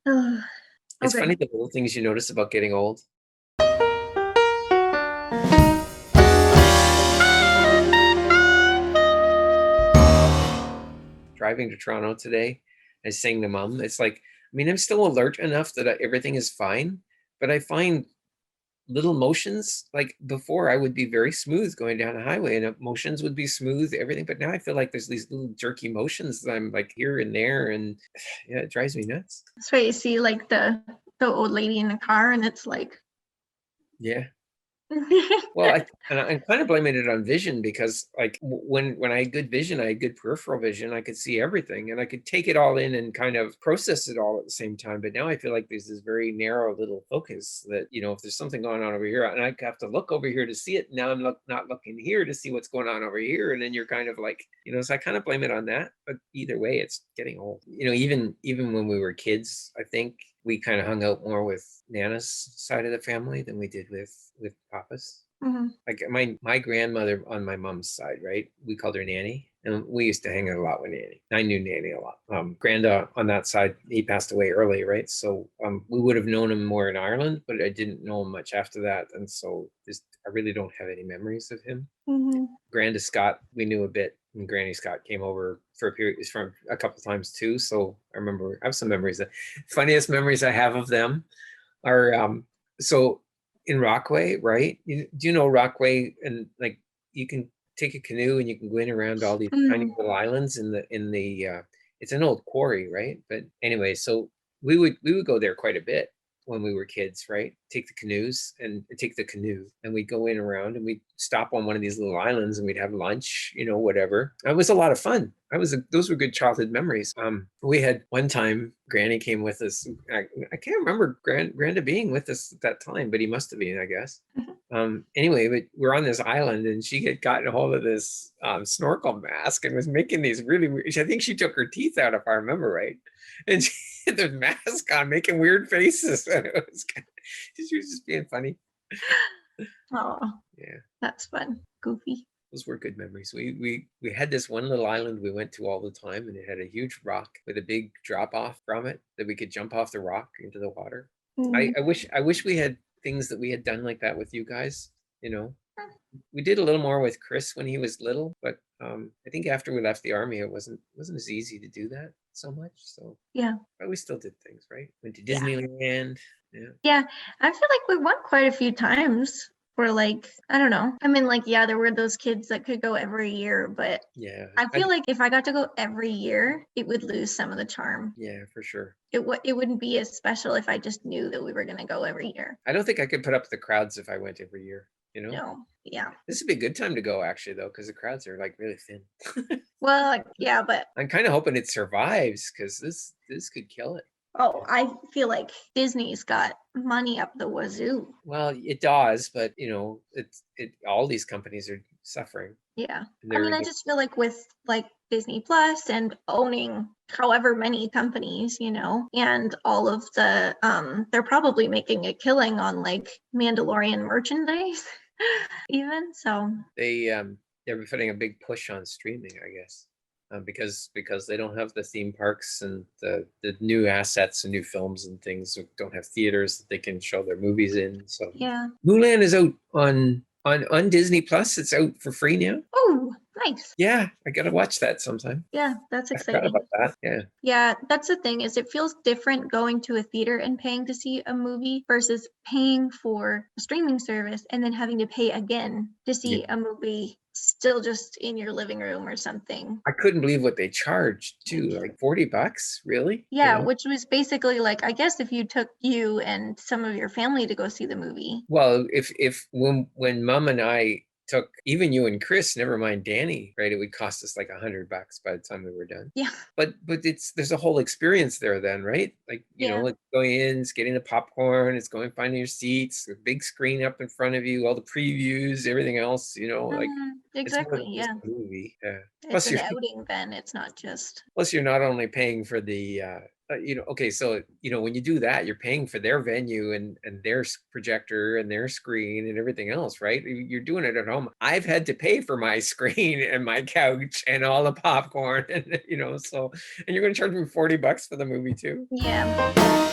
Oh, It's okay. funny the little things you notice about getting old. Driving to Toronto today, I was saying to mom, it's like, I mean, I'm still alert enough that everything is fine, but I find little motions, like before I would be very smooth going down a highway and motions would be smooth, everything. But now I feel like there's these little jerky motions that I'm like here and there. And yeah, it drives me nuts. That's why you see like the old lady in the car, and it's like, Yeah. Well, I'm kind of blaming it on vision because like when I had good vision, I had good peripheral vision. I could see everything and I could take it all in and kind of process it all at the same time. But now I feel like there's this very narrow little focus that, if there's something going on over here and I have to look over here to see it. Now I'm not looking here to see what's going on over here. And then you're kind of like, so I kind of blame it on that. But either way, it's getting old. Even when we were kids, I think we kind of hung out more with Nana's side of the family than we did with Papa's. Mhm. Like my grandmother on my mom's side, right? We called her Nanny, and we used to hang out a lot with Nanny. I knew Nanny a lot. Granda on that side, he passed away early, right? So we would have known him more in Ireland, but I didn't know him much after that, and so I really don't have any memories of him. Mhm. Granda Scott, we knew a bit, and Granny Scott came over for a period from a couple times too. So I remember I have some memories. The funniest memories I have of them are so in Rockaway, right? Do you know Rockaway? And like you can take a canoe and you can go in around all these tiny Mhm. little islands in the it's an old quarry, right? But anyway, so we would go there quite a bit when we were kids, right? Take the canoe and we'd go in around and we'd stop on one of these little islands and we'd have lunch, whatever. It was a lot of fun. Those were good childhood memories. We had one time Granny came with us. I can't remember Granda being with us at that time, but he must have been, I guess. Anyway, but we're on this island and she had gotten a hold of this snorkel mask and was making these really weird. I think she took her teeth out, if I remember right. And she had the mask on, making weird faces. And she was just being funny. Oh, Yeah, that's fun. Goofy. those were good memories. We had this one little island we went to all the time, and it had a huge rock with a big drop off from it that we could jump off the rock into the water. I, Mhm. I wish I wish we had things that we had done like that with you guys. We did a little more with Chris when he was little, but I think after we left the army, it wasn't as easy to do that so much. So, Yeah. but we still did things, right? Went to Yeah. Disneyland. Yeah, Yeah. I feel like we went quite a few times for like, I don't know. I mean, like, yeah, there were those kids that could go every year, but yeah, I feel like if I got to go every year, it would lose some of the charm. yeah, for sure. It wouldn't be as special if I just knew that we were going to go every year. I don't think I could put up the crowds if I went every year. No. Yeah. This would be a good time to go actually, though, because the crowds are like really thin. Well, like, yeah, but I'm kind of hoping it survives because this could kill it. oh, I feel like Disney's got money up the wazoo. Well, it does, but it all these companies are suffering. Yeah. I They're mean, I just feel like with like Disney Plus and owning however many companies, and all of the they're probably making a killing on like Mandalorian merchandise even. So they're putting a big push on streaming, I guess, because they don't have the theme parks and the new assets and new films and things don't have theaters that they can show their movies in. So yeah. Mulan is out on Disney Plus. It's out for free now. Oh, nice. Yeah, I gotta watch that sometime. Yeah, that's I forgot exciting. about that. Yeah. Yeah, that's the thing is it feels different going to a theater and paying to see a movie versus paying for a streaming service and then having to pay again to Yeah. see a movie still just in your living room or something. I couldn't believe what they charged too, like $40, really? Yeah, which was basically like, I guess if you took you and some of your family to go see the movie. Well, if when Mom and I took even you and Chris, never mind Danny, right? It would cost us like $100 by the time we were done. Yeah. But there's a whole experience there then, right? Like, Yeah. like going in, it's getting the popcorn, it's going finding your seats, the big screen up in front of you, all the previews, everything else, like it's more Exactly. than just Yeah. a movie. Yeah. It's Plus an you're outing then. It's not just. plus you're not only paying for the okay, so when you do that, you're paying for their venue and their projector and their screen and everything else, right? You're doing it at home. I've had to pay for my screen and my couch and all the popcorn and so and you're going to charge me $40 for the movie too. Yeah.